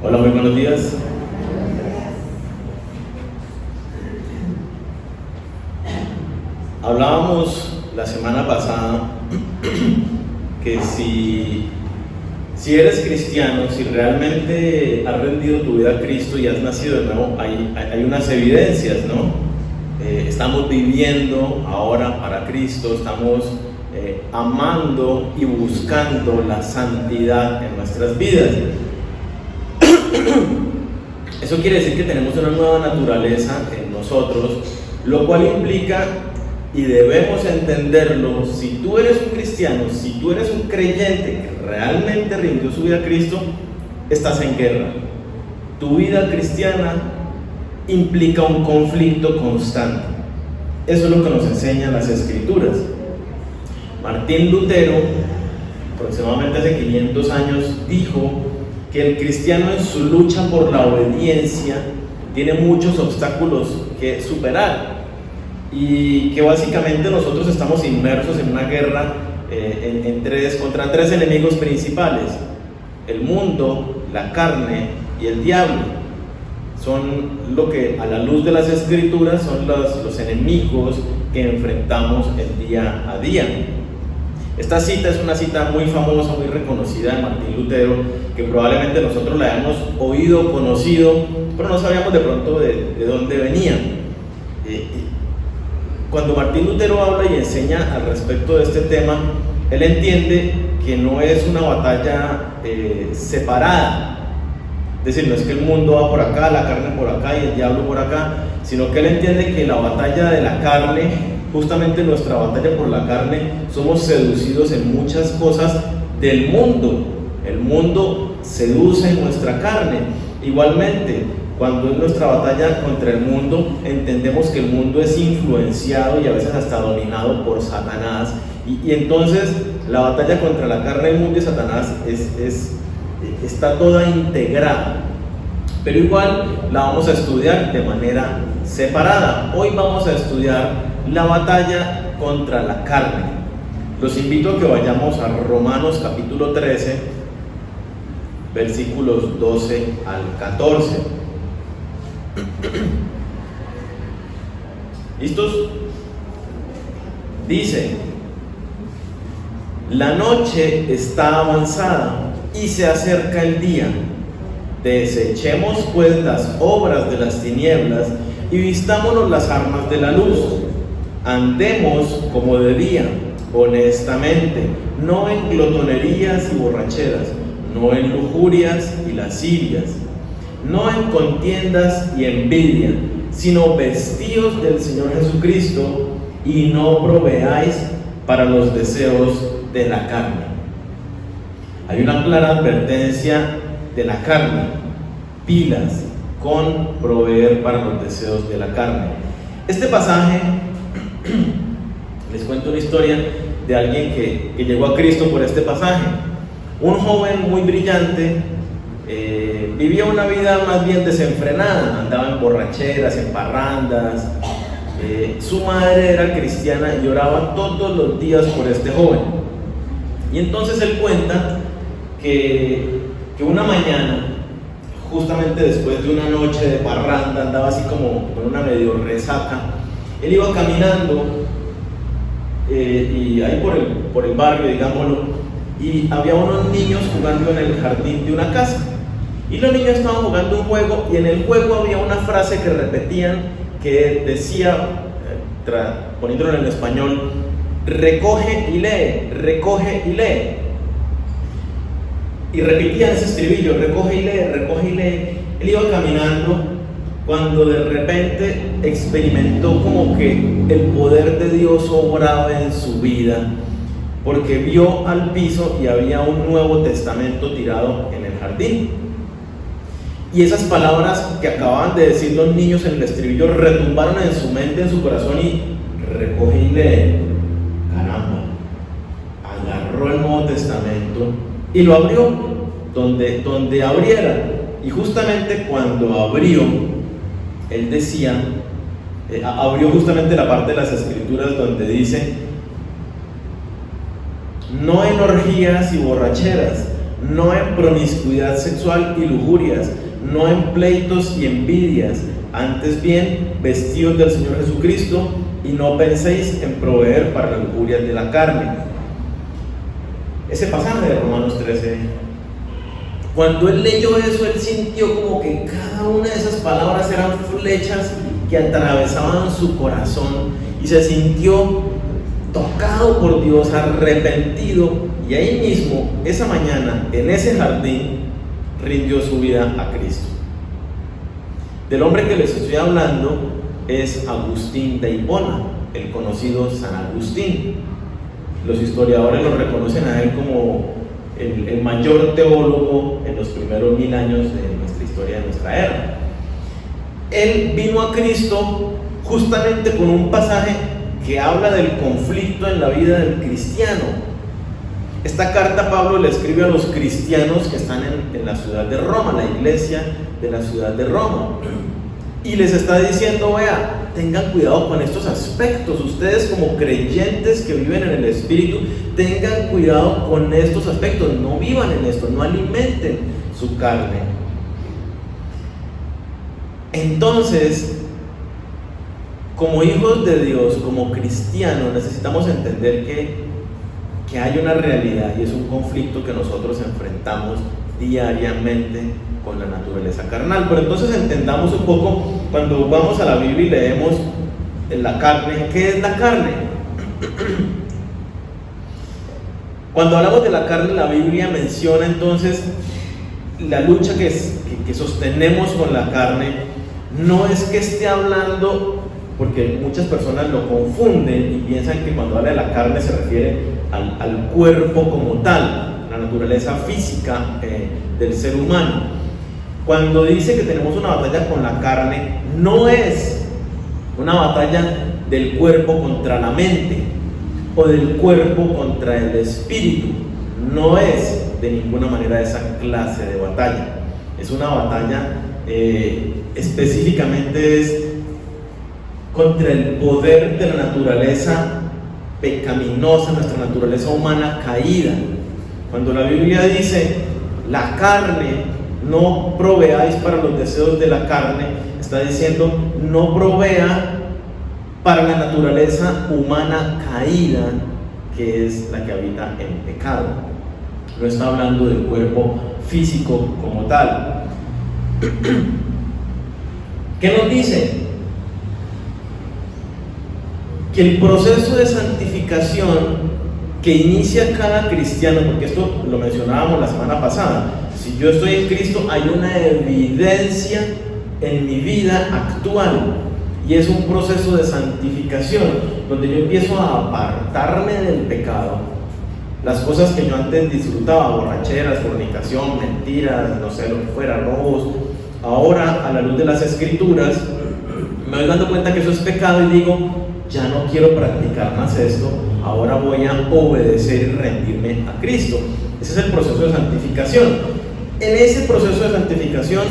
Hola, muy buenos días. Hablábamos la semana pasada que si eres cristiano, si realmente has rendido tu vida a Cristo y has nacido de nuevo, hay unas evidencias, ¿no? Estamos viviendo ahora para Cristo, estamos amando y buscando la santidad en nuestras vidas. Eso quiere decir que tenemos una nueva naturaleza en nosotros, lo cual implica, y debemos entenderlo, si tú eres un cristiano, si tú eres un creyente que realmente rindió su vida a Cristo, estás en guerra. Tu vida cristiana implica un conflicto constante. Eso es lo que nos enseñan las Escrituras. Martín Lutero, aproximadamente hace 500 años, dijo que el cristiano en su lucha por la obediencia tiene muchos obstáculos que superar y que básicamente nosotros estamos inmersos en una guerra contra tres enemigos principales: el mundo, la carne y el diablo. Son lo que a la luz de las Escrituras son los enemigos que enfrentamos el día a día. Esta cita es una cita muy famosa, muy reconocida de Martín Lutero, que probablemente nosotros la hayamos oído, conocido, pero no sabíamos de pronto de dónde venía. Cuando Martín Lutero habla y enseña al respecto de este tema, él entiende que no es una batalla separada. Es decir, no es que el mundo va por acá, la carne por acá y el diablo por acá, sino que él entiende que la batalla de la carne, justamente nuestra batalla por la carne, somos seducidos en muchas cosas del mundo. El mundo seduce nuestra carne. Igualmente, cuando es nuestra batalla contra el mundo, entendemos que el mundo es influenciado y a veces hasta dominado por Satanás. Y entonces la batalla contra la carne, el mundo y Satanás está toda integrada. Pero igual la vamos a estudiar de manera separada. Hoy vamos a estudiar la batalla contra la carne. Los invito a que vayamos a Romanos capítulo 13, versículos 12 al 14. ¿Listos? Dice: la noche está avanzada y se acerca el día. Desechemos pues las obras de las tinieblas y vistámonos las armas de la luz. Andemos como de día, honestamente, no en glotonerías y borracheras, no en lujurias y lascivias, no en contiendas y envidia, sino vestíos del Señor Jesucristo y no proveáis para los deseos de la carne. Hay una clara advertencia de la carne: pilas con proveer para los deseos de la carne. Este pasaje, les cuento una historia de alguien que llegó a Cristo por este pasaje. Un joven muy brillante, vivía una vida más bien desenfrenada, andaba en borracheras, en parrandas. Su madre era cristiana y oraba todos los días por este joven. Y entonces él cuenta que una mañana, justamente después de una noche de parranda, andaba así como con una medio resaca. Él iba caminando y ahí por el barrio, digámoslo, y había unos niños jugando en el jardín de una casa. Y los niños estaban jugando un juego, y en el juego había una frase que repetían que decía, poniéndolo en el español: recoge y lee, recoge y lee. Y repetían ese estribillo: recoge y lee, recoge y lee. Él iba caminando cuando de repente experimentó como que el poder de Dios obraba en su vida, porque vio al piso y había un Nuevo Testamento tirado en el jardín. Y esas palabras que acababan de decir los niños en el estribillo retumbaron en su mente, en su corazón, y recoge y lee. Caramba, agarró el Nuevo Testamento y lo abrió donde abriera. Y justamente cuando abrió, él decía, abrió justamente la parte de las Escrituras donde dice: no en orgías y borracheras, no en promiscuidad sexual y lujurias, no en pleitos y envidias, antes bien vestidos del Señor Jesucristo, y no penséis en proveer para las lujurias de la carne. Ese pasaje de Romanos 13, cuando él leyó eso, él sintió como que cada una de esas palabras eran flechas que atravesaban su corazón, y se sintió tocado por Dios, arrepentido, y ahí mismo, esa mañana, en ese jardín, rindió su vida a Cristo. Del hombre que les estoy hablando es Agustín de Hipona, el conocido San Agustín. Los historiadores lo reconocen a él como el mayor teólogo en los primeros 1000 años de nuestra historia, de nuestra era. Él vino a Cristo justamente con un pasaje que habla del conflicto en la vida del cristiano. Esta carta Pablo le escribe a los cristianos que están en la ciudad de Roma, la iglesia de la ciudad de Roma, y les está diciendo: vea, tengan cuidado con estos aspectos. Ustedes, como creyentes que viven en el Espíritu, tengan cuidado con estos aspectos. No vivan en esto, no alimenten su carne. Entonces, como hijos de Dios, como cristianos, necesitamos entender que hay una realidad, y es un conflicto que nosotros enfrentamos diariamente con la naturaleza carnal. Pero entonces entendamos un poco, cuando vamos a la Biblia y leemos la carne, ¿qué es la carne? Cuando hablamos de la carne, la Biblia menciona entonces la lucha que sostenemos con la carne. No es que esté hablando, porque muchas personas lo confunden y piensan que cuando habla de la carne se refiere al cuerpo como tal, la naturaleza física del ser humano. Cuando dice que tenemos una batalla con la carne, no es una batalla del cuerpo contra la mente o del cuerpo contra el espíritu. No es de ninguna manera esa clase de batalla. Es una batalla específicamente es contra el poder de la naturaleza pecaminosa, nuestra naturaleza humana caída. Cuando la Biblia dice: la carne, no proveáis para los deseos de la carne, está diciendo: no provea para la naturaleza humana caída, que es la que habita en pecado. No está hablando del cuerpo físico como tal. ¿Qué nos dice? Que el proceso de santificación que inicia cada cristiano, porque esto lo mencionábamos la semana pasada, si yo estoy en Cristo hay una evidencia en mi vida actual, y es un proceso de santificación donde yo empiezo a apartarme del pecado, las cosas que yo antes disfrutaba, borracheras, fornicación, mentiras, no sé lo que fuera, robos. Ahora, a la luz de las Escrituras, me voy dando cuenta que eso es pecado y digo: ya no quiero practicar más esto, ahora voy a obedecer y rendirme a Cristo. Ese es el proceso de santificación. En ese proceso de santificación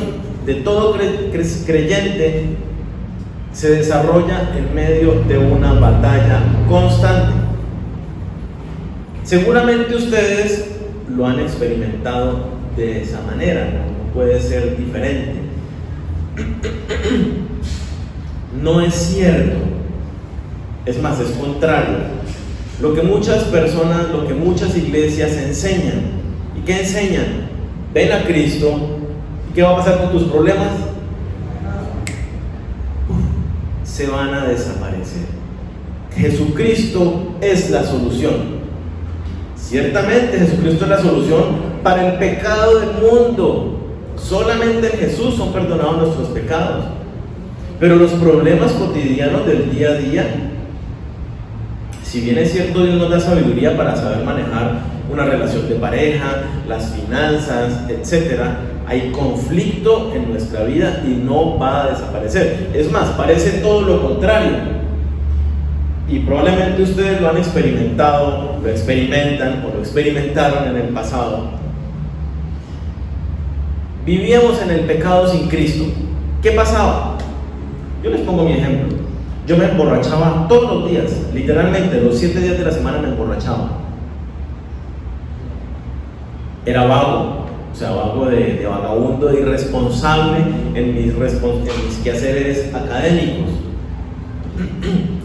de todo creyente se desarrolla en medio de una batalla constante. Seguramente ustedes lo han experimentado de esa manera, no puede ser diferente. No es cierto, es más, es contrario. Lo que muchas personas, lo que muchas iglesias enseñan. ¿Y qué enseñan? Ven a Cristo, ¿y qué va a pasar con tus problemas? Se van a desaparecer. Jesucristo es la solución. Ciertamente Jesucristo es la solución para el pecado del mundo. Solamente en Jesús son perdonados nuestros pecados. Pero los problemas cotidianos del día a día, si bien es cierto, Dios nos da sabiduría para saber manejar una relación de pareja, las finanzas, etc., hay conflicto en nuestra vida y no va a desaparecer. Es más, parece todo lo contrario. Y probablemente ustedes lo han experimentado, lo experimentan o lo experimentaron en el pasado. Vivíamos en el pecado sin Cristo. ¿Qué pasaba? Yo les pongo mi ejemplo. Yo me emborrachaba todos los días, literalmente los 7 días de la semana me emborrachaba. Era vago, o sea, vago de vagabundo, de irresponsable en mis quehaceres académicos.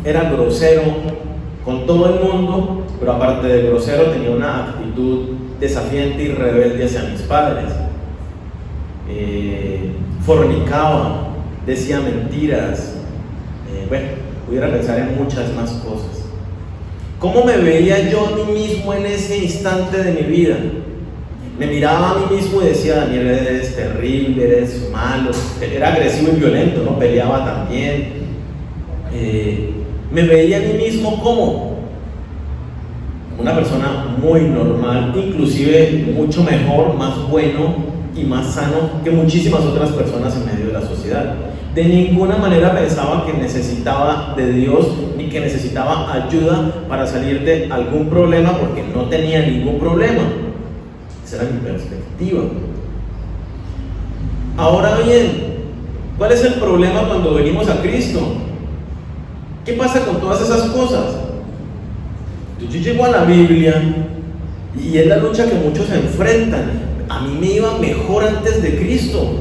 Era grosero con todo el mundo, pero aparte de grosero tenía una actitud desafiante y rebelde hacia mis padres. Fornicaba, decía mentiras, pudiera pensar en muchas más cosas. ¿Cómo me veía yo a mí mismo en ese instante de mi vida? Me miraba a mí mismo y decía: Daniel, eres terrible, eres malo. Era agresivo y violento, ¿no? Peleaba también. Me veía a mí mismo como una persona muy normal, inclusive mucho mejor, más bueno y más sano que muchísimas otras personas en medio de la sociedad. De ninguna manera pensaba que necesitaba de Dios ni que necesitaba ayuda para salir de algún problema, porque no tenía ningún problema. Esa era mi perspectiva. Ahora bien, ¿cuál es el problema cuando venimos a Cristo? ¿Qué pasa con todas esas cosas? Yo llego a la Biblia y es la lucha que muchos se enfrentan. A mí me iba mejor antes de Cristo,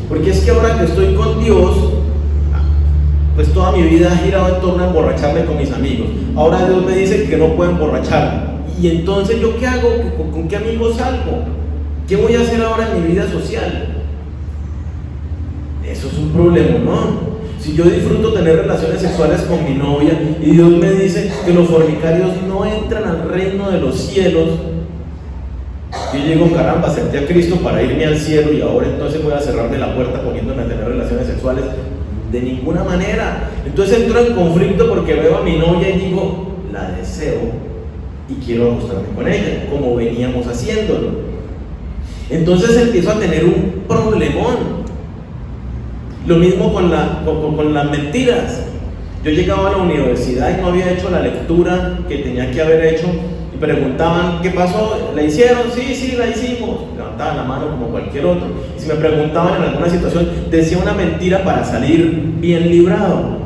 porque es que ahora que estoy con Dios, pues toda mi vida ha girado en torno a emborracharme con mis amigos. Ahora Dios me dice que no puedo emborracharme. Y entonces, ¿yo qué hago? ¿Con qué amigos salgo? ¿Qué voy a hacer ahora en mi vida social? Eso es un problema, ¿no? Si yo disfruto tener relaciones sexuales con mi novia y Dios me dice que los fornicarios no entran al reino de los cielos, yo digo: caramba, acepté a Cristo para irme al cielo y ahora entonces voy a cerrarme la puerta poniéndome a tener relaciones sexuales. De ninguna manera. Entonces entro en conflicto porque veo a mi novia y digo: la deseo y quiero acostarme con ella, como veníamos haciéndolo. Entonces empiezo a tener un problemón. Lo mismo con las mentiras. Yo llegaba a la universidad y no había hecho la lectura que tenía que haber hecho, y preguntaban: ¿qué pasó? ¿La hicieron? Sí, la hicimos. Levantaban la mano como cualquier otro. Y si me preguntaban en alguna situación, decía una mentira para salir bien librado.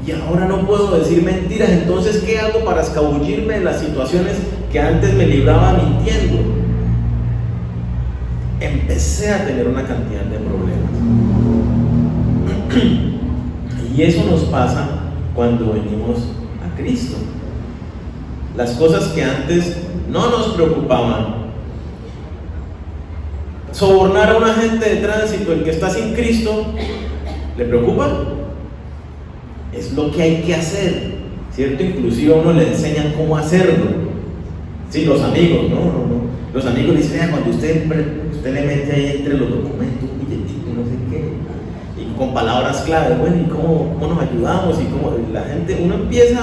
Y ahora no puedo decir mentiras. Entonces, ¿qué hago para escabullirme de las situaciones que antes me libraba mintiendo? Empecé a tener una cantidad de problemas. Y eso nos pasa cuando venimos a Cristo. Las cosas que antes no nos preocupaban. Sobornar a un agente de tránsito, el que está sin Cristo, ¿le preocupa? Es lo que hay que hacer, ¿cierto? Inclusive a uno le enseñan cómo hacerlo. Sí, los amigos, ¿no? Los amigos le dicen: cuando usted le mete ahí entre los documentos un billetito, no sé qué, y con palabras clave, bueno, ¿y cómo nos ayudamos? Y cómo la gente, uno empieza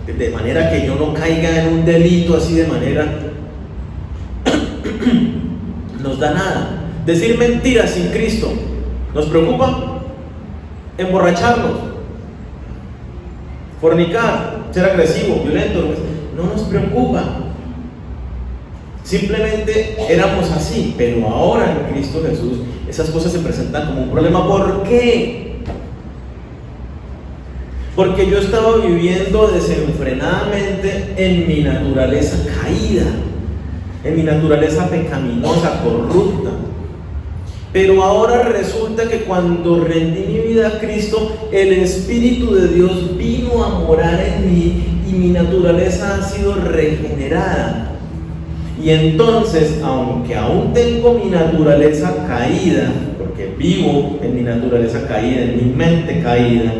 de manera que yo no caiga en un delito así de manera nos da nada. Decir mentiras sin Cristo ¿nos preocupa? Emborracharnos, fornicar, ser agresivo, violento, no nos preocupa. Simplemente éramos así, pero ahora en Cristo Jesús esas cosas se presentan como un problema. ¿Por qué? Porque yo estaba viviendo desenfrenadamente en mi naturaleza caída, en mi naturaleza pecaminosa, corrupta. Pero ahora resulta que cuando rendí mi vida a Cristo, el Espíritu de Dios vino a morar en mí y mi naturaleza ha sido regenerada. Y entonces, aunque aún tengo mi naturaleza caída, porque vivo en mi naturaleza caída, en mi mente caída,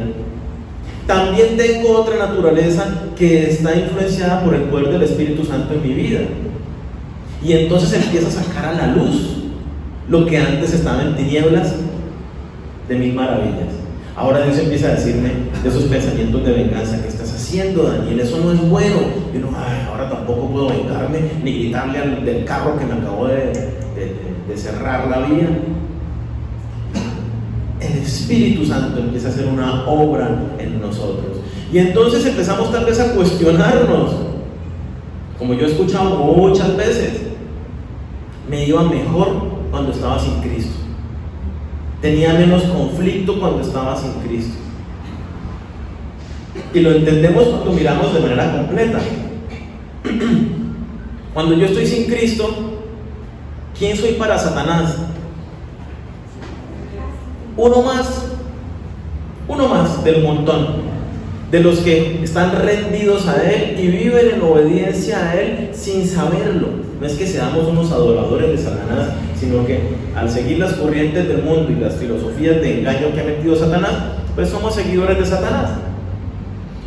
también tengo otra naturaleza que está influenciada por el poder del Espíritu Santo en mi vida. Y entonces empieza a sacar a la luz lo que antes estaba en tinieblas de mis maravillas. Ahora Dios empieza a decirme de esos pensamientos de venganza: ¿qué estás haciendo, Daniel? Eso no es bueno. Y uno: ahora tampoco puedo vengarme ni gritarle al del carro que me acabó de cerrar la vía. El Espíritu Santo empieza a hacer una obra en nosotros. Y entonces empezamos tal vez a cuestionarnos, como yo he escuchado muchas veces: me iba mejor cuando estaba sin Cristo, tenía menos conflicto cuando estaba sin Cristo. Y lo entendemos cuando miramos de manera completa. Cuando yo estoy sin Cristo, ¿Quién soy para Satanás? Uno más del montón, de los que están rendidos a Él y viven en obediencia a Él sin saberlo. No es que seamos unos adoradores de Satanás, sino que al seguir las corrientes del mundo y las filosofías de engaño que ha metido Satanás, pues somos seguidores de Satanás.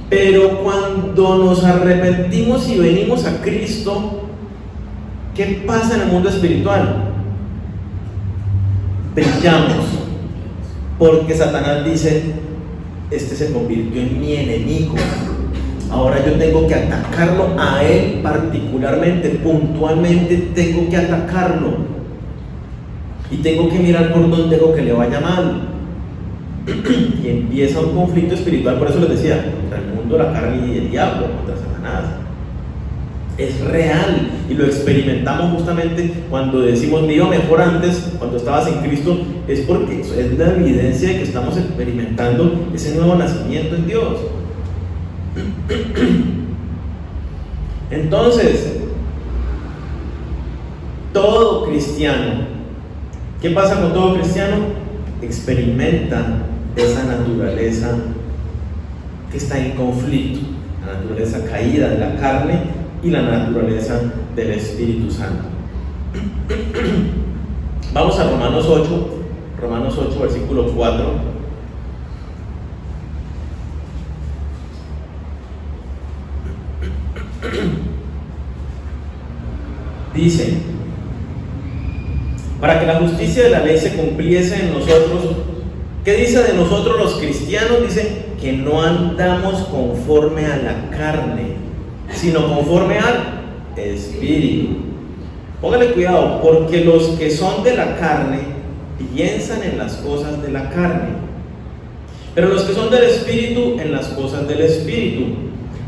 Pero cuando nos arrepentimos y venimos a Cristo, ¿qué pasa en el mundo espiritual? Brillamos, porque Satanás dice: este se convirtió en mi enemigo, ahora yo tengo que atacarlo a él particularmente, puntualmente tengo que atacarlo, y tengo que mirar por dónde dejo que le vaya mal. Y empieza un conflicto espiritual. Por eso les decía, contra el mundo, la carne y el diablo, contra Satanás. Es real, y lo experimentamos justamente cuando decimos me iba mejor antes, cuando estabas en Cristo. Es porque es la evidencia de que estamos experimentando ese nuevo nacimiento en Dios. Entonces, todo cristiano, ¿qué pasa con todo cristiano? Experimenta esa naturaleza que está en conflicto, la naturaleza caída de la carne y la naturaleza del Espíritu Santo. Vamos a Romanos 8, versículo 4. Dice: para que la justicia de la ley se cumpliese en nosotros. ¿Qué dice de nosotros los cristianos? Dice que no andamos conforme a la carne, sino conforme al Espíritu. Póngale cuidado, porque los que son de la carne piensan en las cosas de la carne, pero los que son del Espíritu en las cosas del Espíritu.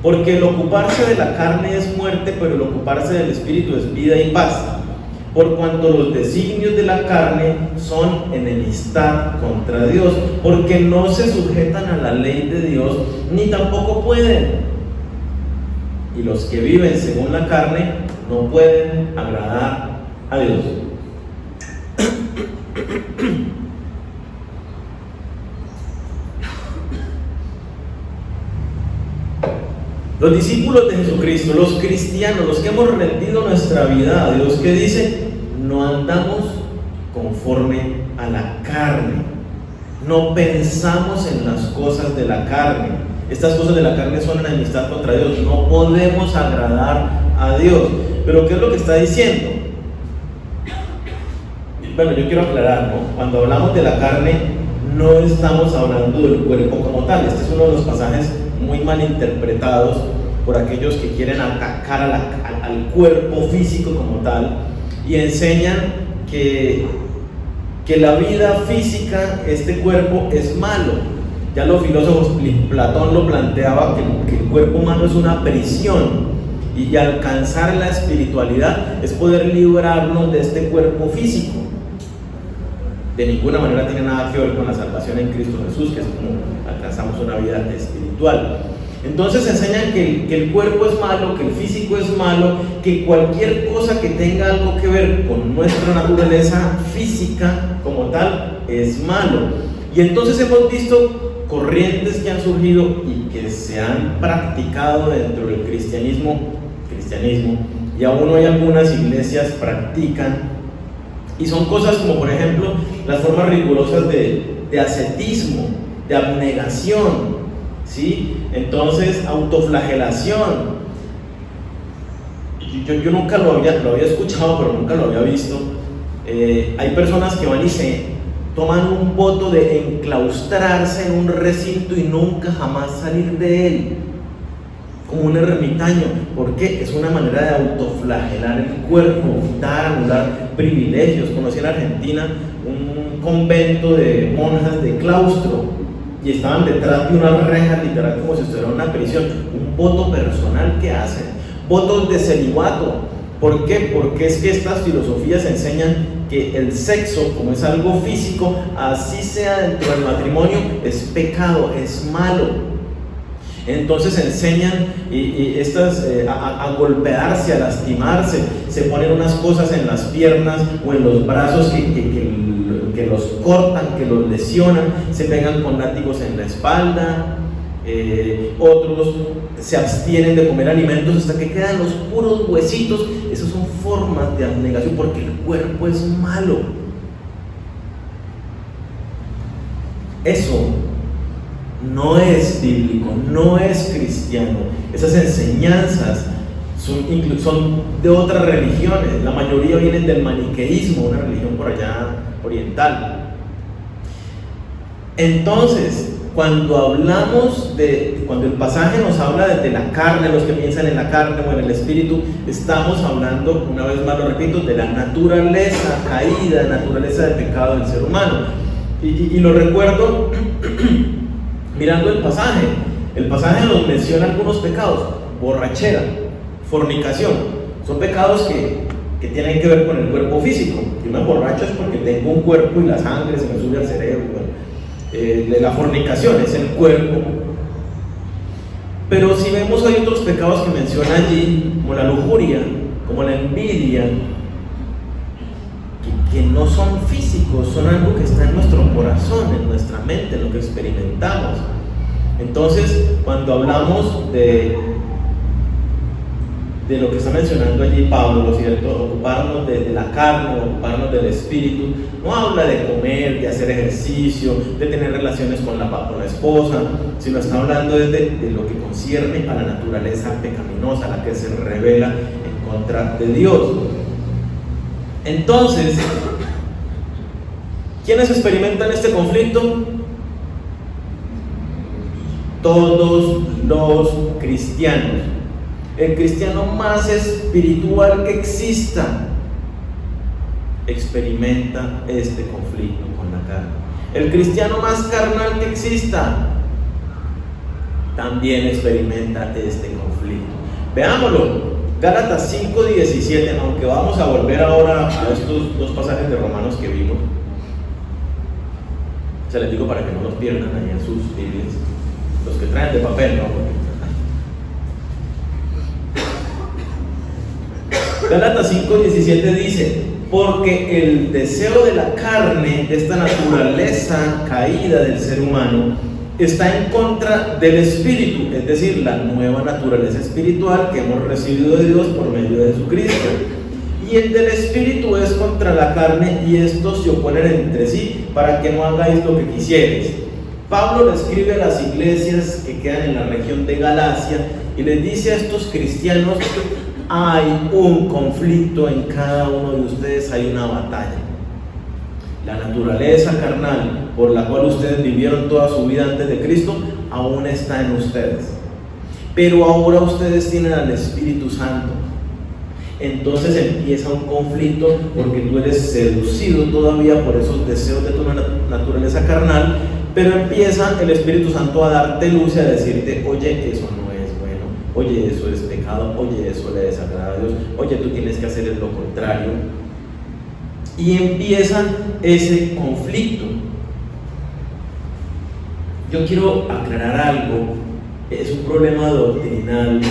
Porque el ocuparse de la carne es muerte, pero el ocuparse del Espíritu es vida y paz. Por cuanto los designios de la carne son enemistad contra Dios, porque no se sujetan a la ley de Dios, ni tampoco pueden. Y los que viven según la carne no pueden agradar a Dios. Los discípulos de Jesucristo, los cristianos, los que hemos rendido nuestra vida a Dios, que dice: no andamos conforme a la carne, no pensamos en las cosas de la carne. Estas cosas de la carne son enemistad contra Dios, no podemos agradar a Dios. Pero ¿qué es lo que está diciendo? Bueno, yo quiero aclarar, ¿no? Cuando hablamos de la carne, no estamos hablando del cuerpo como tal. Este es uno de los pasajes muy mal interpretados por aquellos que quieren atacar al cuerpo físico como tal, y enseñan que la vida física, este cuerpo, es malo. Ya los filósofos, Platón lo planteaba, que el cuerpo humano es una prisión, y alcanzar la espiritualidad es poder librarnos de este cuerpo físico. De ninguna manera tiene nada que ver con la salvación en Cristo Jesús, que es como alcanzamos una vida espiritual. Entonces enseñan que el cuerpo es malo, que el físico es malo, que cualquier cosa que tenga algo que ver con nuestra naturaleza física como tal es malo. Y entonces hemos visto corrientes que han surgido y que se han practicado dentro del cristianismo, y aún hoy algunas iglesias practican. Y son cosas como, por ejemplo, las formas rigurosas de ascetismo, de abnegación, ¿sí? Entonces, autoflagelación. Yo nunca lo había escuchado, pero nunca lo había visto. Hay personas que van y se toman un voto de enclaustrarse en un recinto y nunca jamás salir de él, como un ermitaño. ¿Por qué? Es una manera de autoflagelar el cuerpo, anular privilegios. Conocí en Argentina un convento de monjas de claustro y estaban detrás de una reja, literal, como si estuviera una prisión. Un voto personal que hacen, votos de celibato. ¿Por qué? Porque es que estas filosofías enseñan que el sexo, como es algo físico, así sea dentro del matrimonio, es pecado, es malo. Entonces enseñan a golpearse, a lastimarse, se ponen unas cosas en las piernas o en los brazos que los cortan, que los lesionan, se pegan con látigos en la espalda. Otros se abstienen de comer alimentos hasta que quedan los puros huesitos. Esas son formas de abnegación porque el cuerpo es malo. Eso no es bíblico, no es cristiano. Esas enseñanzas son de otras religiones. La mayoría vienen del maniqueísmo, una religión por allá oriental. Entonces, cuando el pasaje nos habla de la carne, los que piensan en la carne o en el espíritu, estamos hablando, una vez más lo repito, de la naturaleza caída, naturaleza del pecado del ser humano. Y lo recuerdo mirando el pasaje. El pasaje nos menciona algunos pecados: borrachera, fornicación. Son pecados que tienen que ver con el cuerpo físico. Si me emborracho es porque tengo un cuerpo y la sangre se me sube al cerebro. La fornicación es el cuerpo. Pero si vemos, hay otros pecados que menciona allí, como la lujuria, como la envidia, que no son físicos, son algo que está en nuestro corazón, en nuestra mente, en lo que experimentamos. Entonces, cuando hablamos de lo que está mencionando allí Pablo, ¿cierto? Ocuparnos de la carne, ocuparnos del espíritu, no habla de comer, de hacer ejercicio, de tener relaciones con la esposa, sino está hablando de lo que concierne a la naturaleza pecaminosa, la que se revela en contra de Dios. Entonces, ¿quiénes experimentan este conflicto? Todos los cristianos. El cristiano más espiritual que exista experimenta este conflicto con la carne. El cristiano más carnal que exista también experimenta este conflicto. Veámoslo. Gálatas 5:17, aunque vamos a volver ahora a estos dos pasajes de Romanos que vimos. Se les digo para que no los pierdan ahí en sus Biblias. Los que traen de papel, ¿no? Gálatas 5:17 dice: porque el deseo de la carne, de esta naturaleza caída del ser humano, está en contra del espíritu, es decir, la nueva naturaleza espiritual que hemos recibido de Dios por medio de Jesucristo. Y el del espíritu es contra la carne, y estos se oponen entre sí para que no hagáis lo que quisierais. Pablo le escribe a las iglesias que quedan en la región de Galacia y les dice a estos cristianos: hay un conflicto en cada uno de ustedes, hay una batalla. La naturaleza carnal por la cual ustedes vivieron toda su vida antes de Cristo aún está en ustedes, pero ahora ustedes tienen al Espíritu Santo. Entonces empieza un conflicto porque tú eres seducido todavía por esos deseos de tu naturaleza carnal, pero empieza el Espíritu Santo a darte luz y a decirte: oye, eso no es bueno, oye, eso es pecado, oye, eso le desagrada a Dios, oye, tú tienes que hacer lo contrario. Y empieza ese conflicto. Yo quiero aclarar algo. Es un problema doctrinal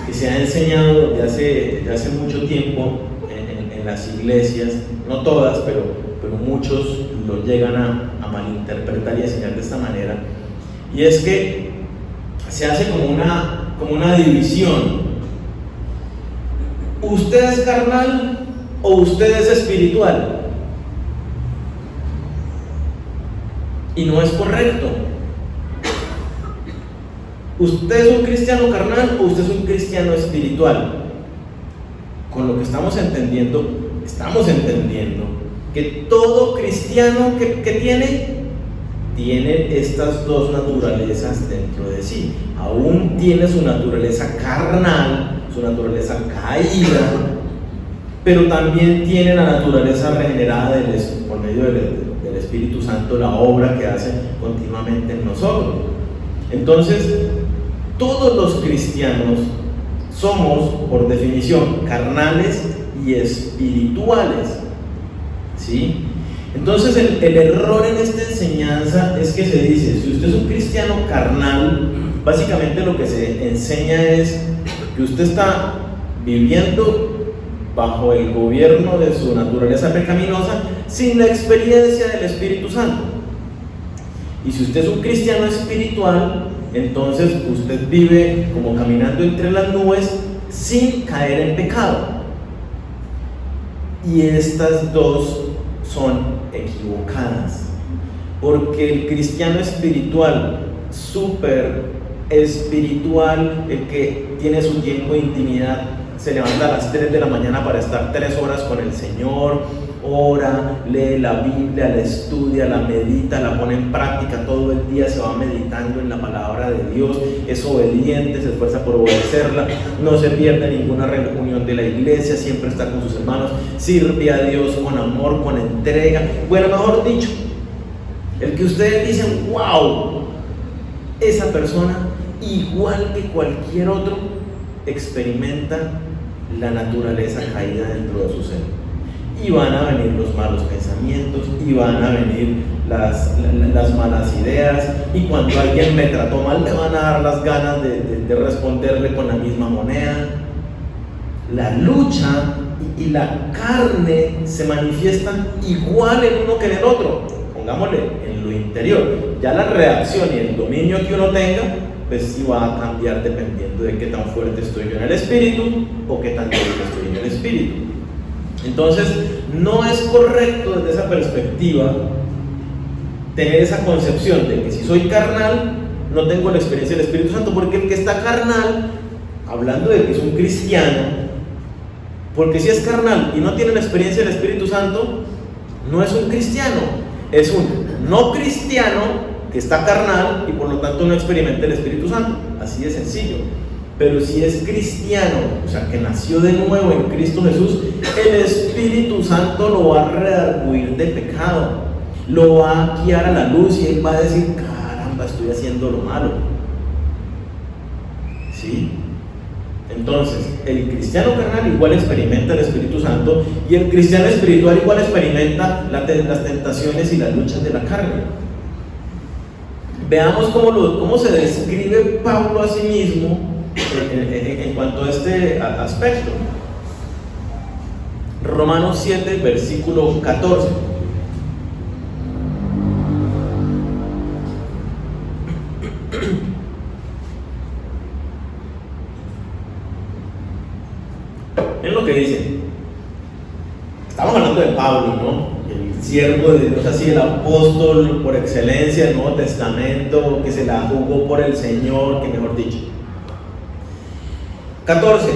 que se ha enseñado desde hace mucho tiempo en las iglesias, no todas, pero muchos lo llegan a malinterpretar y a enseñar de esta manera. Y es que se hace como una división. ¿Usted es carnal o usted es espiritual? Y no es correcto. ¿Usted es un cristiano carnal o usted es un cristiano espiritual? Con lo que estamos entendiendo que todo cristiano que tiene estas dos naturalezas dentro de sí. Aún tiene su naturaleza carnal, su naturaleza caída, pero también tiene la naturaleza regenerada por medio del Espíritu Santo, la obra que hace continuamente en nosotros. Entonces, todos los cristianos somos, por definición, carnales y espirituales, ¿sí? Entonces, el error en esta enseñanza es que se dice: si usted es un cristiano carnal, Básicamente lo que se enseña es que usted está viviendo bajo el gobierno de su naturaleza pecaminosa sin la experiencia del Espíritu Santo. Y si usted es un cristiano espiritual, entonces usted vive como caminando entre las nubes sin caer en pecado. Y estas dos son equivocadas, porque el cristiano espiritual, súper espiritual, el que tiene su tiempo de intimidad, se levanta a las 3 de la mañana para estar 3 horas con el Señor, ora, lee la Biblia, la estudia, la medita, la pone en práctica, todo el día se va meditando en la palabra de Dios, es obediente, se esfuerza por obedecerla, no se pierde ninguna reunión de la iglesia, siempre está con sus hermanos, sirve a Dios con amor, con entrega. Bueno, mejor dicho, el que ustedes dicen, wow, esa persona, igual que cualquier otro, experimenta la naturaleza caída dentro de su ser. Y van a venir los malos pensamientos, y van a venir las malas ideas, y cuando alguien me trató mal me van a dar las ganas de responderle con la misma moneda. La lucha y la carne se manifiestan igual en uno que en el otro, pongámosle en lo interior. Ya la reacción y el dominio que uno tenga, pues sí va a cambiar dependiendo de qué tan fuerte estoy yo en el espíritu o qué tan débil estoy en el espíritu. Entonces, no es correcto desde esa perspectiva tener esa concepción de que si soy carnal, no tengo la experiencia del Espíritu Santo, porque el que está carnal, hablando de que es un cristiano, porque si es carnal y no tiene la experiencia del Espíritu Santo, no es un cristiano, es un no cristiano que está carnal y por lo tanto no experimenta el Espíritu Santo, así de sencillo. Pero si es cristiano, o sea, que nació de nuevo en Cristo Jesús, el Espíritu Santo lo va a redarguir de pecado, lo va a guiar a la luz y él va a decir, caramba, estoy haciendo lo malo. ¿Sí? Entonces, el cristiano carnal igual experimenta el Espíritu Santo y el cristiano espiritual igual experimenta las tentaciones y las luchas de la carne. Veamos cómo se describe Pablo a sí mismo en cuanto a este aspecto. Romanos 7, versículo 14. Es lo que dice. Estamos hablando de Pablo, ¿no? El siervo de Dios, así el apóstol por excelencia del Nuevo Testamento, que se la jugó por el Señor, que mejor dicho. 14.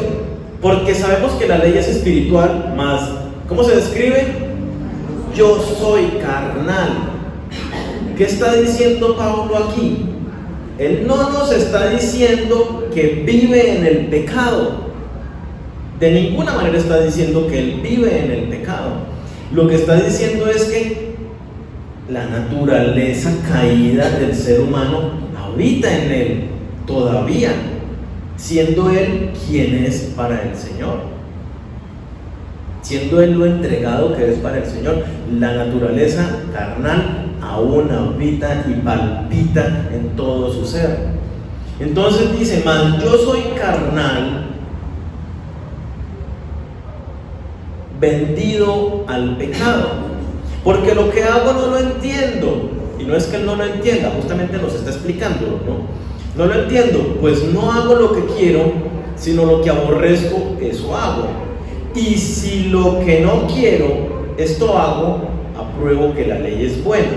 Porque sabemos que la ley es espiritual, mas ¿cómo se describe? Yo soy carnal. ¿Qué está diciendo Pablo aquí? Él no nos está diciendo que vive en el pecado. De ninguna manera está diciendo que él vive en el pecado. Lo que está diciendo es que la naturaleza caída del ser humano habita en él todavía, siendo él quien es para el Señor, siendo él lo entregado que es para el Señor. La naturaleza carnal aún habita y palpita en todo su ser. Entonces dice, mas yo soy carnal, vendido al pecado, porque lo que hago no lo entiendo. Y no es que él no lo entienda, justamente nos está explicando, no lo entiendo, pues no hago lo que quiero, sino lo que aborrezco, eso hago. Y si lo que no quiero, esto hago, apruebo que la ley es buena.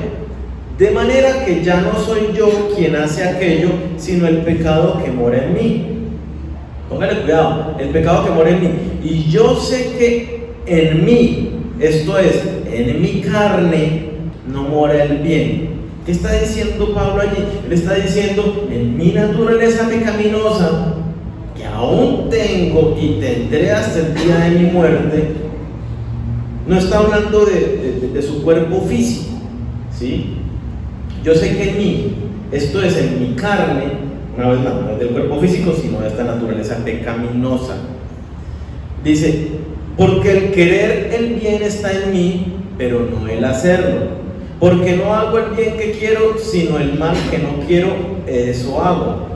De manera que ya no soy yo quien hace aquello, sino el pecado que mora en mí. Póngale cuidado, el pecado que mora en mí. Y yo sé que en mí, esto es, en mi carne, no mora el bien. ¿Qué está diciendo Pablo allí? Él está diciendo, en mi naturaleza pecaminosa, que aún tengo y tendré hasta el día de mi muerte, no está hablando de su cuerpo físico, ¿sí? Yo sé que en mí, esto es en mi carne, una vez más, no es del cuerpo físico, sino de esta naturaleza pecaminosa. Dice, porque el querer el bien está en mí, pero no el hacerlo. Porque no hago el bien que quiero, sino el mal que no quiero, eso hago.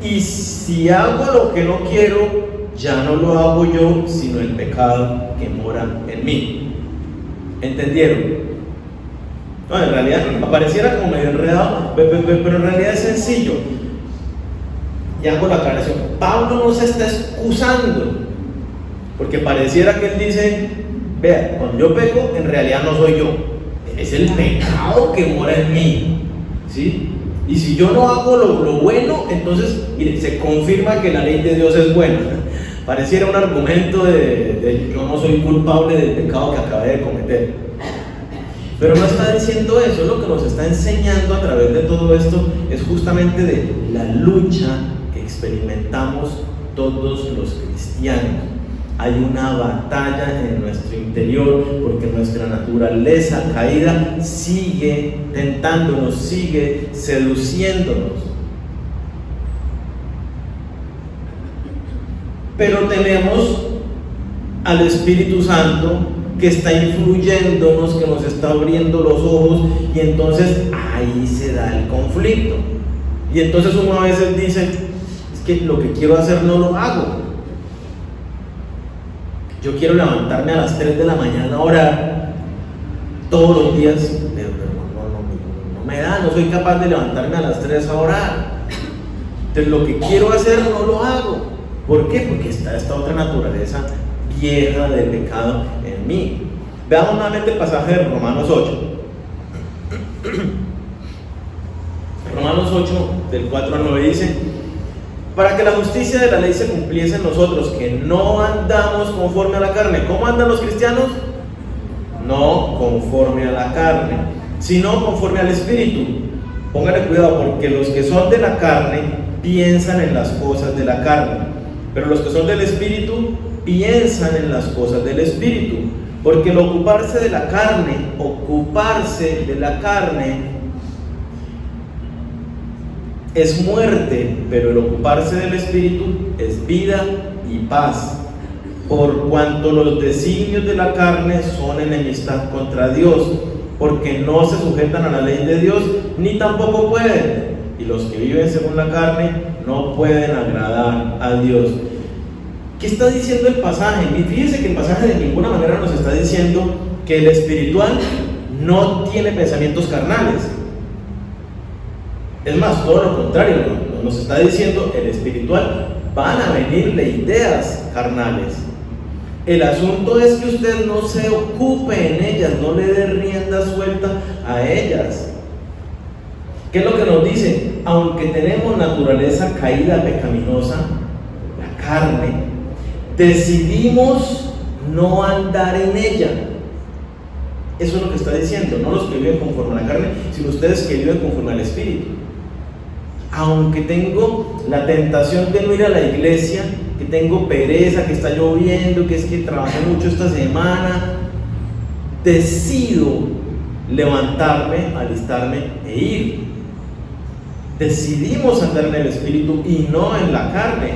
Y si hago lo que no quiero, ya no lo hago yo, sino el pecado que mora en mí. ¿Entendieron? No, en realidad pareciera como medio enredado, pero en realidad es sencillo. Y hago la aclaración. Pablo no se está excusando, porque pareciera que él dice, vea, cuando yo peco, en realidad no soy yo, es el pecado que mora en mí, ¿sí? Y si yo no hago lo bueno, entonces mire, se confirma que la ley de Dios es buena. Pareciera un argumento de yo no soy culpable del pecado que acabé de cometer. Pero no está diciendo eso. Lo que nos está enseñando a través de todo esto es justamente de la lucha que experimentamos todos los cristianos. Hay una batalla en nuestro interior porque nuestra naturaleza caída sigue tentándonos, sigue seduciéndonos. Pero tenemos al Espíritu Santo que está influyéndonos, que nos está abriendo los ojos, y entonces ahí se da el conflicto. Y entonces uno a veces dice, es que lo que quiero hacer no lo hago. Yo quiero levantarme a las 3 de la mañana a orar todos los días, pero no me da, no soy capaz de levantarme a las 3 a orar. Entonces lo que quiero hacer no lo hago. ¿Por qué? Porque está esta otra naturaleza vieja del pecado en mí. Veamos nuevamente el pasaje de Romanos 8. Romanos 8, del 4 al 9 dice: para que la justicia de la ley se cumpliese en nosotros, que no andamos conforme a la carne. ¿Cómo andan los cristianos? No conforme a la carne, sino conforme al Espíritu. Póngale cuidado, porque los que son de la carne piensan en las cosas de la carne, pero los que son del Espíritu piensan en las cosas del Espíritu. Porque el ocuparse de la carne es muerte, pero el ocuparse del Espíritu es vida y paz. Por cuanto los designios de la carne son enemistad contra Dios, porque no se sujetan a la ley de Dios, ni tampoco pueden. Y los que viven según la carne no pueden agradar a Dios. ¿Qué está diciendo el pasaje? Y fíjense que el pasaje de ninguna manera nos está diciendo que el espiritual no tiene pensamientos carnales. Es más, todo lo contrario, nos está diciendo el espiritual van a venirle ideas carnales. El asunto es que usted no se ocupe en ellas, no le dé rienda suelta a ellas. ¿Qué es lo que nos dice? Aunque tenemos naturaleza caída, pecaminosa, la carne, decidimos no andar en ella. Eso es lo que está diciendo, no los que viven conforme a la carne, sino ustedes que viven conforme al Espíritu. Aunque tengo la tentación de no ir a la iglesia, que tengo pereza, que está lloviendo, que es que trabajé mucho esta semana, decido levantarme, alistarme e ir. Decidimos andar en el Espíritu y no en la carne.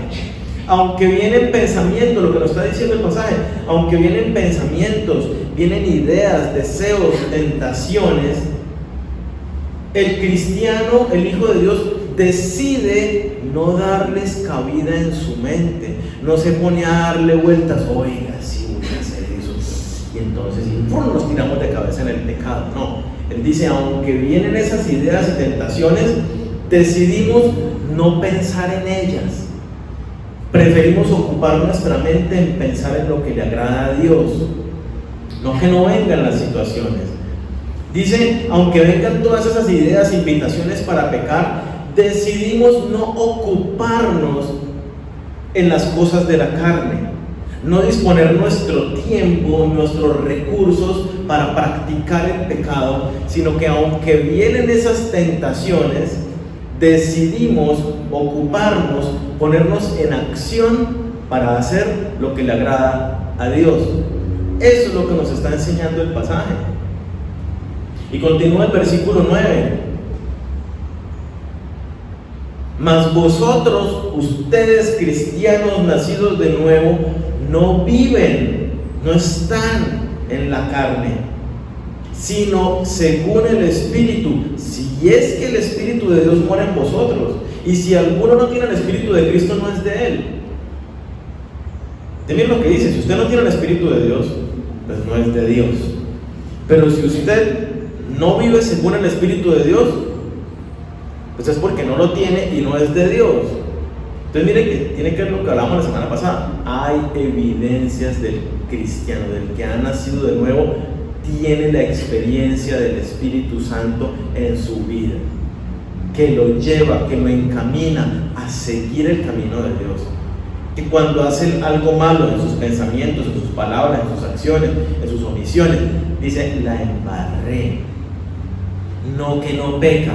Aunque vienen pensamientos, lo que nos está diciendo el pasaje, aunque vienen pensamientos, vienen ideas, deseos, tentaciones, el cristiano, el Hijo de Dios, decide no darles cabida en su mente. No se pone a darle vueltas, oiga, sí voy a hacer eso, y entonces nos tiramos de cabeza en el pecado. No, él dice, aunque vienen esas ideas y tentaciones, decidimos no pensar en ellas. Preferimos ocupar nuestra mente en pensar en lo que le agrada a Dios, no que no vengan las situaciones. Dice, aunque vengan todas esas ideas, invitaciones para pecar, decidimos no ocuparnos en las cosas de la carne, no disponer nuestro tiempo, nuestros recursos para practicar el pecado, sino que aunque vienen esas tentaciones, decidimos ocuparnos, ponernos en acción para hacer lo que le agrada a Dios. Eso es lo que nos está enseñando el pasaje. Y continúa el versículo 9. Mas vosotros, ustedes cristianos nacidos de nuevo, no viven, no están en la carne, sino según el Espíritu, si es que el Espíritu de Dios mora en vosotros. Y si alguno no tiene el Espíritu de Cristo, no es de él. Miren lo que dice: si usted no tiene el Espíritu de Dios, pues no es de Dios. Pero si usted no vive según el Espíritu de Dios, pues es porque no lo tiene y no es de Dios. Entonces mire que tiene que ver lo que hablamos la semana pasada. Hay evidencias del cristiano, del que ha nacido de nuevo, tiene la experiencia del Espíritu Santo en su vida, que lo lleva, que lo encamina a seguir el camino de Dios. Que cuando hacen algo malo en sus pensamientos, en sus palabras, en sus acciones, en sus omisiones, dice: la embarré. No que no peca.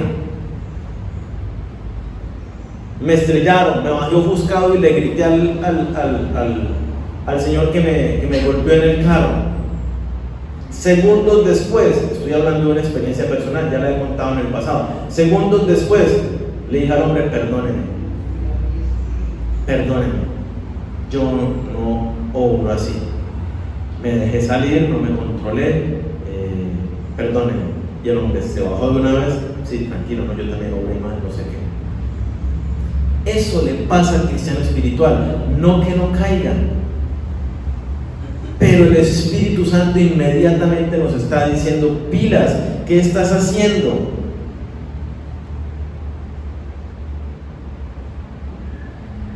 Me estrellaron, me bajé ofuscado y le grité al señor que me golpeó en el carro. Segundos después, estoy hablando de una experiencia personal, ya la he contado en el pasado. Segundos después, le dije al hombre: perdóneme, yo no obro así. Me dejé salir, no me controlé, perdóneme. Y el hombre se bajó de una vez: sí, tranquilo, no, yo también obré mal, no sé qué. Eso le pasa al cristiano espiritual, no que no caiga, pero el Espíritu Santo inmediatamente nos está diciendo: pilas, ¿qué estás haciendo?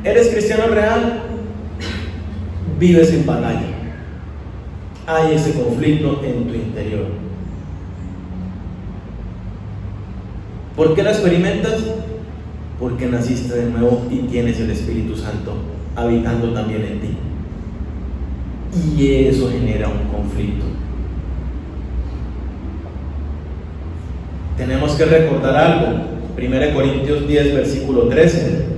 ¿Eres cristiano real? Vives en batalla. Hay ese conflicto en tu interior. ¿Por qué lo experimentas? Porque naciste de nuevo y tienes el Espíritu Santo habitando también en ti. Y eso genera un conflicto. Tenemos que recordar algo. 1 Corintios 10, versículo 13.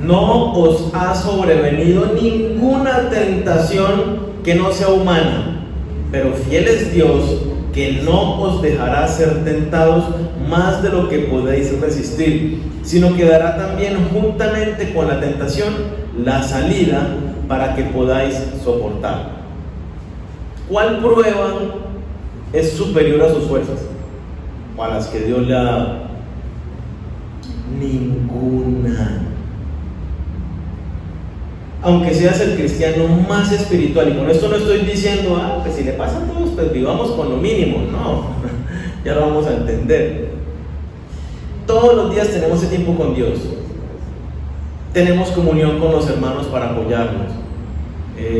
No os ha sobrevenido ninguna tentación que no sea humana, pero fiel es Dios, que no os dejará ser tentados más de lo que podéis resistir, sino que dará también juntamente con la tentación la salida para que podáis soportar. ¿Cuál prueba es superior a sus fuerzas o a las que Dios le ha dado? Ninguna. Aunque seas el cristiano más espiritual, y con esto no estoy diciendo: pues si le pasa a todos, pues vivamos con lo mínimo. No, ya lo vamos a entender. Todos los días tenemos ese tiempo con Dios, tenemos comunión con los hermanos para apoyarnos,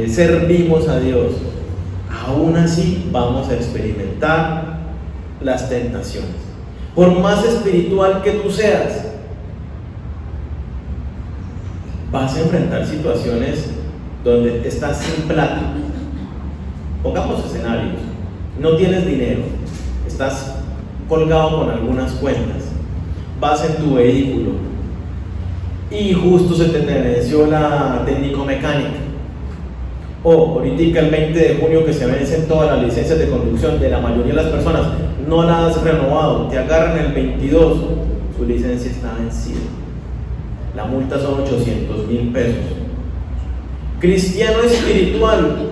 servimos a Dios. Aún así vamos a experimentar las tentaciones. Por más espiritual que tú seas, vas a enfrentar situaciones donde estás sin plata. Pongamos escenarios: no tienes dinero, estás colgado con algunas cuentas, vas en tu vehículo y justo se te venció la técnico-mecánica, o ahorita el 20 de junio que se vencen todas las licencias de conducción de la mayoría de las personas, no la has renovado, te agarran el 22, su licencia está vencida. La multa son 800,000 pesos. Cristiano espiritual,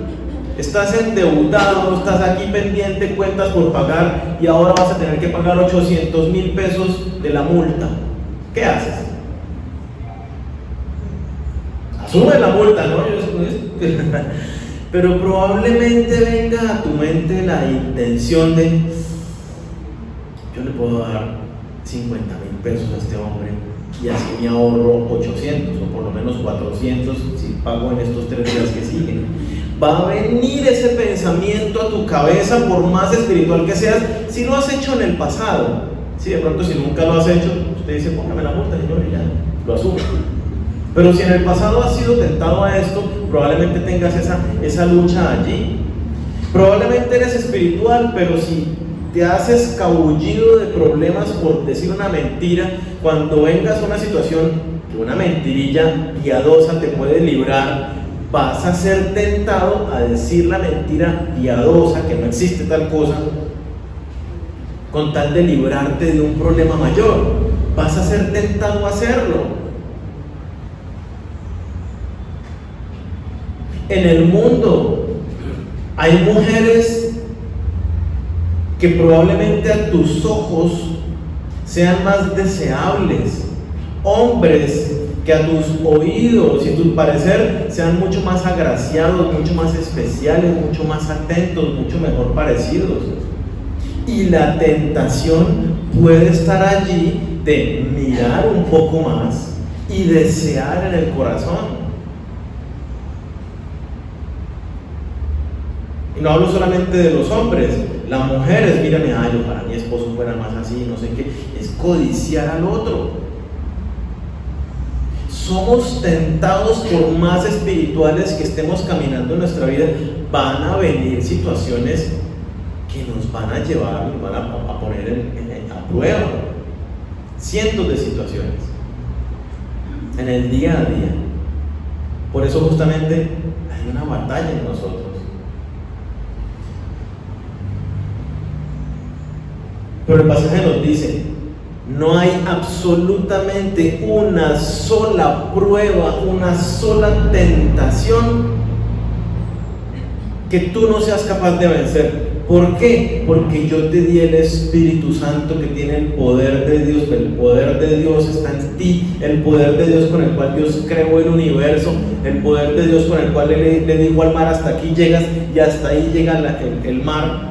estás endeudado, estás aquí pendiente, cuentas por pagar, y ahora vas a tener que pagar 800,000 pesos de la multa. ¿Qué haces? Asume la multa, ¿no? Pero probablemente venga a tu mente la intención de: yo le puedo dar 50,000 pesos a este hombre y así me ahorro 800 o por lo menos 400 si pago en estos 3 días que siguen. Va a venir ese pensamiento a tu cabeza, por más espiritual que seas, si lo has hecho en el pasado. Si de pronto, si nunca lo has hecho, usted dice: póngame la multa, señor, y ya lo asume. Pero si en el pasado has sido tentado a esto, probablemente tengas esa lucha allí. Probablemente eres espiritual, pero si te has escabullido de problemas por decir una mentira, cuando vengas a una situación que una mentirilla piadosa te puede librar, vas a ser tentado a decir la mentira piadosa, que no existe tal cosa, con tal de librarte de un problema mayor. Vas a ser tentado a hacerlo. en el mundo. Hay mujeres que probablemente a tus ojos sean más deseables, hombres que a tus oídos y a tu parecer sean mucho más agraciados, mucho más especiales, mucho más atentos, mucho mejor parecidos. Y la tentación puede estar allí de mirar un poco más y desear en el corazón. Y no hablo solamente de los hombres, las mujeres, mírame, ay, ojalá mi esposo fuera más así, no sé qué, es codiciar al otro. Somos tentados por más espirituales que estemos caminando en nuestra vida, van a venir situaciones que nos van a llevar, nos van a poner a prueba. Cientos de situaciones en el día a día. Por eso justamente hay una batalla en nosotros. Pero el pasaje nos dice, no hay absolutamente una sola prueba, una sola tentación que tú no seas capaz de vencer. ¿Por qué? Porque yo te di el Espíritu Santo que tiene el poder de Dios. El poder de Dios está en ti, el poder de Dios con el cual Dios creó el universo, el poder de Dios con el cual le dijo al mar, hasta aquí llegas y hasta ahí llega el mar.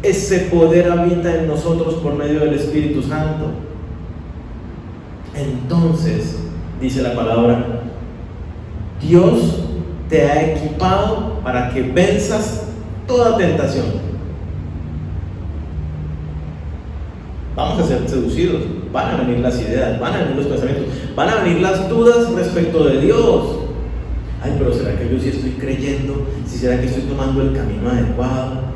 Ese poder habita en nosotros por medio del Espíritu Santo. Entonces, dice la palabra, Dios te ha equipado para que venzas toda tentación. Vamos a ser seducidos, van a venir las ideas, van a venir los pensamientos, van a venir las dudas respecto de Dios. Ay, pero ¿será que yo sí estoy creyendo? ¿Sí será que estoy tomando el camino adecuado?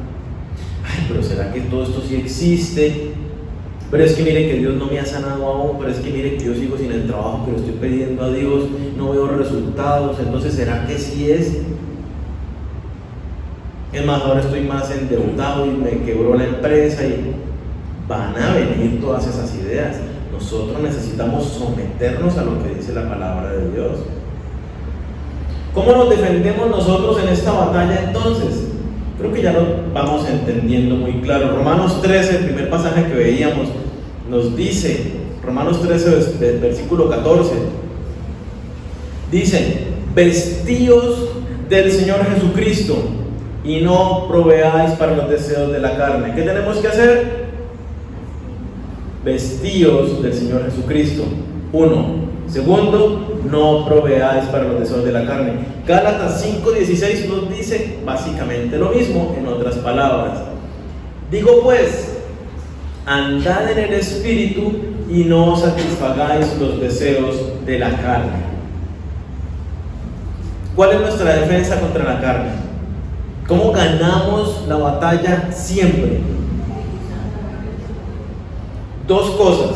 Ay, pero ¿será que todo esto sí existe? Pero es que mire que Dios no me ha sanado aún, pero es que mire que yo sigo sin el trabajo que le estoy pidiendo a Dios, no veo resultados, entonces ¿será que sí es? Es más, ahora estoy más endeudado y me quebró la empresa y van a venir todas esas ideas. Nosotros necesitamos someternos a lo que dice la palabra de Dios. ¿Cómo nos defendemos nosotros en esta batalla entonces? Creo que ya lo vamos entendiendo muy claro. Romanos 13, el primer pasaje que veíamos, nos dice, Romanos 13, versículo 14, dice, vestíos del Señor Jesucristo y no proveáis para los deseos de la carne. ¿Qué tenemos que hacer? Vestíos del Señor Jesucristo. 1. Segundo, no proveáis para los deseos de la carne. Gálatas 5:16 nos dice básicamente lo mismo, en otras palabras. Digo pues, andad en el Espíritu y no satisfagáis los deseos de la carne. ¿Cuál es nuestra defensa contra la carne? ¿Cómo ganamos la batalla siempre? Dos cosas.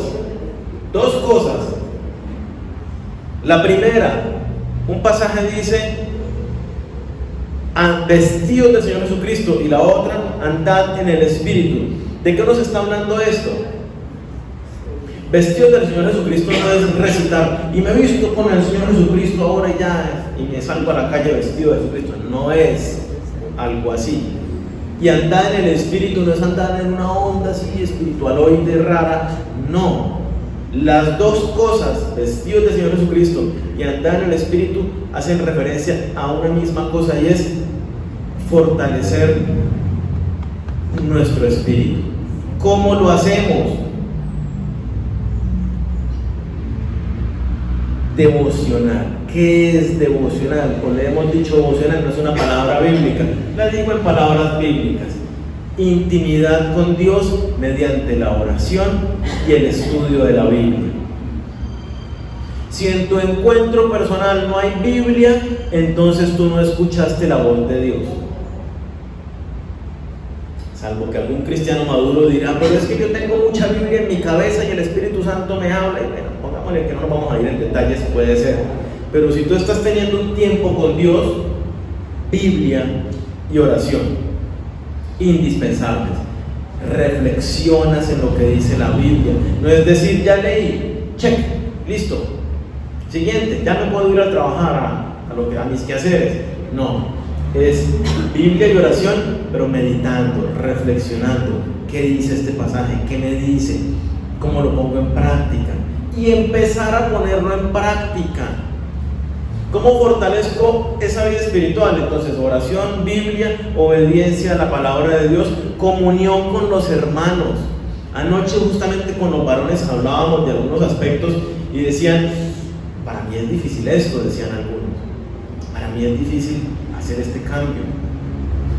La primera, un pasaje dice, vestidos del Señor Jesucristo, y la otra, andad en el Espíritu. ¿De qué nos está hablando esto? Vestidos del Señor Jesucristo no es recitar, y me he visto con el Señor Jesucristo ahora y ya, y me salgo a la calle vestido de Jesucristo. No es algo así. Y andar en el Espíritu no es andar en una onda así espiritualoide rara, no. Las dos cosas, vestidos del Señor Jesucristo y andar en el Espíritu, hacen referencia a una misma cosa, y es fortalecer nuestro espíritu. ¿Cómo lo hacemos? Devocional. ¿Qué es devocional? Como le hemos dicho, devocional no es una palabra bíblica, la digo en palabras bíblicas. Intimidad con Dios mediante la oración y el estudio de la Biblia. Si en tu encuentro personal no hay Biblia, entonces tú no escuchaste la voz de Dios. Salvo que algún cristiano maduro dirá, pero es que yo tengo mucha Biblia en mi cabeza y el Espíritu Santo me habla. Y bueno, pongámosle que no nos vamos a ir en detalles, puede ser. Pero si tú estás teniendo un tiempo con Dios, Biblia y oración indispensables. Reflexionas en lo que dice la Biblia. No es decir, ya leí, check, listo, siguiente, ya me puedo ir a trabajar a mis quehaceres. No, es Biblia y oración, pero meditando, reflexionando. ¿Qué dice este pasaje? ¿Qué me dice? ¿Cómo lo pongo en práctica? Y empezar a ponerlo en práctica. ¿Cómo fortalezco esa vida espiritual? Entonces, oración, Biblia, obediencia a la palabra de Dios, comunión con los hermanos. Anoche justamente con los varones hablábamos de algunos aspectos y decían, para mí es difícil esto, decían algunos. Para mí es difícil hacer este cambio.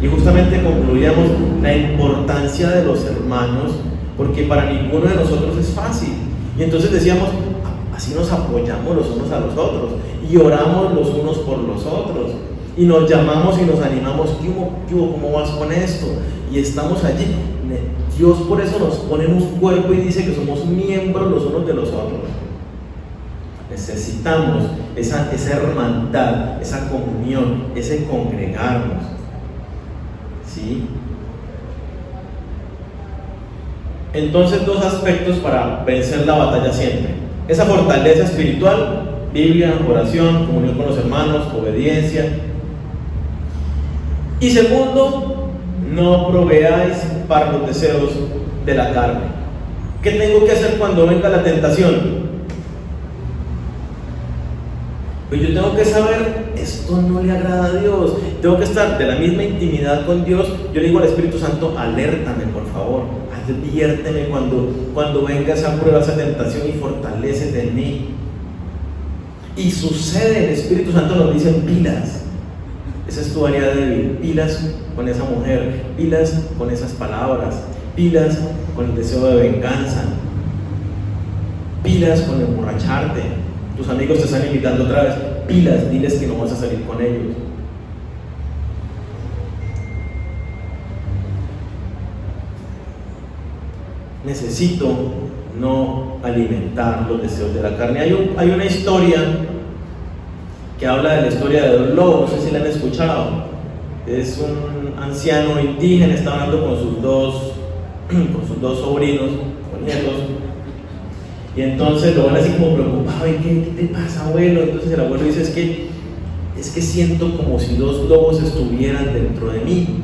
Y justamente concluíamos la importancia de los hermanos, porque para ninguno de nosotros es fácil. Y entonces decíamos, así nos apoyamos los unos a los otros y oramos los unos por los otros y nos llamamos y nos animamos. ¿Qué hubo? ¿Cómo vas con esto? Y estamos allí. Dios por eso nos pone en un cuerpo y dice que somos miembros los unos de los otros. Necesitamos esa hermandad, esa comunión, ese congregarnos. ¿Sí? Entonces, dos aspectos para vencer la batalla siempre: esa fortaleza espiritual, Biblia, oración, comunión con los hermanos, obediencia. Y segundo, no proveáis para los deseos de la carne. ¿Qué tengo que hacer cuando venga la tentación? Pues yo tengo que saber, esto no le agrada a Dios. Tengo que estar de la misma intimidad con Dios. Yo le digo al Espíritu Santo, alértame por favor, adviérteme cuando venga esa prueba, esa tentación, y fortalécete en mí. Y sucede, el Espíritu Santo nos dice pilas. Esa es tu área débil. Pilas con esa mujer, pilas con esas palabras, pilas con el deseo de venganza, pilas con emborracharte. Tus amigos te están invitando otra vez, pilas, diles que no vas a salir con ellos. Necesito no alimentar los deseos de la carne. Hay una historia que habla de la historia de dos lobos, no sé si la han escuchado. Es un anciano indígena, está hablando con sus dos sobrinos, con nietos. Y entonces lo van así como preocupado, ¿qué te pasa, abuelo? Entonces el abuelo dice, es que siento como si dos lobos estuvieran dentro de mí.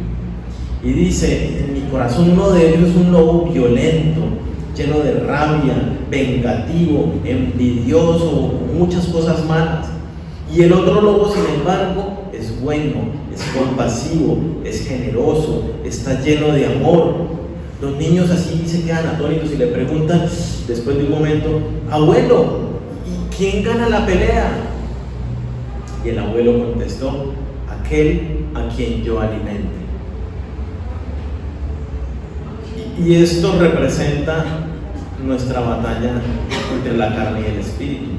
Y dice, en mi corazón uno de ellos es un lobo violento, lleno de rabia, vengativo, envidioso, muchas cosas malas. Y el otro lobo, sin embargo, es bueno, es compasivo, es generoso, está lleno de amor. Los niños así se quedan atónitos y le preguntan después de un momento, abuelo, ¿y quién gana la pelea? Y el abuelo contestó, aquel a quien yo alimente. Y esto representa nuestra batalla entre la carne y el espíritu.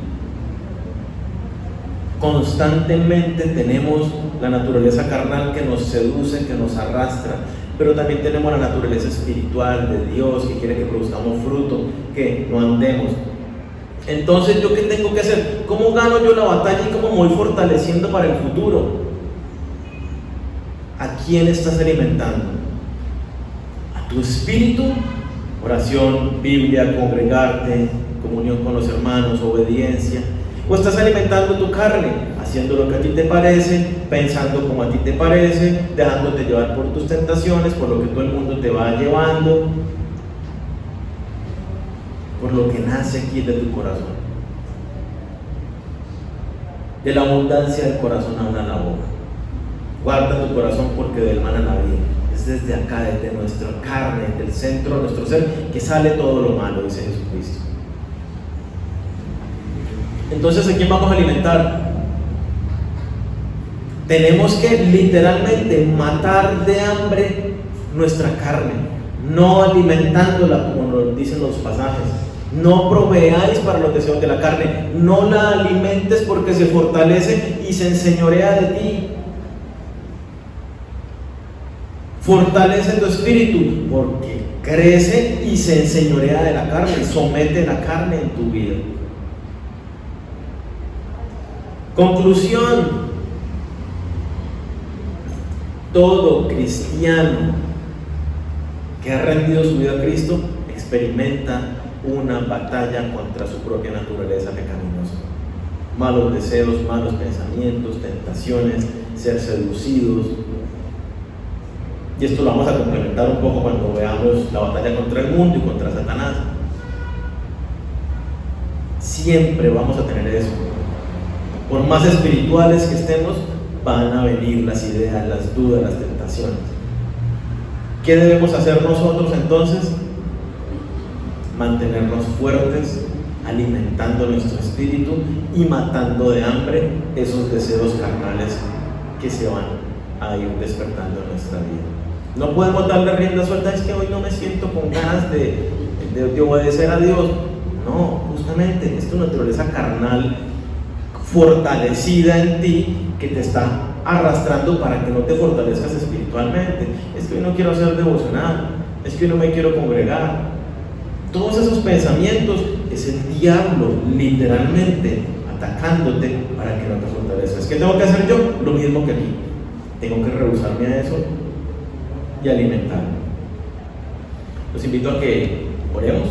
Constantemente tenemos la naturaleza carnal que nos seduce, que nos arrastra, pero también tenemos la naturaleza espiritual de Dios que quiere que produzcamos fruto, que no andemos. Entonces, ¿yo qué tengo que hacer? ¿Cómo gano yo la batalla y cómo me voy fortaleciendo para el futuro? ¿A quién estás alimentando? ¿A tu espíritu? Oración, Biblia, congregarte, comunión con los hermanos, obediencia. ¿O estás alimentando tu carne, haciendo lo que a ti te parece, pensando como a ti te parece, dejándote llevar por tus tentaciones, por lo que todo el mundo te va llevando, por lo que nace aquí de tu corazón? De la abundancia del corazón habla la boca. Guarda tu corazón porque del mana la vida. Es desde acá, desde nuestra carne, del centro de nuestro ser, que sale todo lo malo, dice Jesucristo. Entonces, ¿a quién vamos a alimentar? Tenemos que literalmente matar de hambre nuestra carne, no alimentándola como nos dicen los pasajes. No proveáis para los deseos de la carne, no la alimentes porque se fortalece y se enseñorea de ti. Fortalece tu espíritu porque crece y se enseñorea de la carne, somete la carne en tu vida. Conclusión: todo cristiano que ha rendido su vida a Cristo experimenta una batalla contra su propia naturaleza pecaminosa. Malos deseos, malos pensamientos, tentaciones, ser seducidos. Y esto lo vamos a complementar un poco cuando veamos la batalla contra el mundo y contra Satanás. Siempre vamos a tener eso. Por más espirituales que estemos, van a venir las ideas, las dudas, las tentaciones. ¿Qué debemos hacer nosotros entonces? Mantenernos fuertes, alimentando nuestro espíritu y matando de hambre esos deseos carnales que se van a ir despertando en nuestra vida. No podemos darle rienda suelta, es que hoy no me siento con ganas de obedecer a Dios. No, justamente es tu naturaleza carnal fortalecida en ti que te está arrastrando para que no te fortalezcas espiritualmente. Es que hoy no quiero hacer devocional, es que hoy no me quiero congregar. Todos esos pensamientos es el diablo literalmente atacándote para que no te fortalezcas. ¿Qué tengo que hacer yo? Lo mismo que aquí. Tengo que rehusarme a eso y alimentarme. Los invito a que oremos.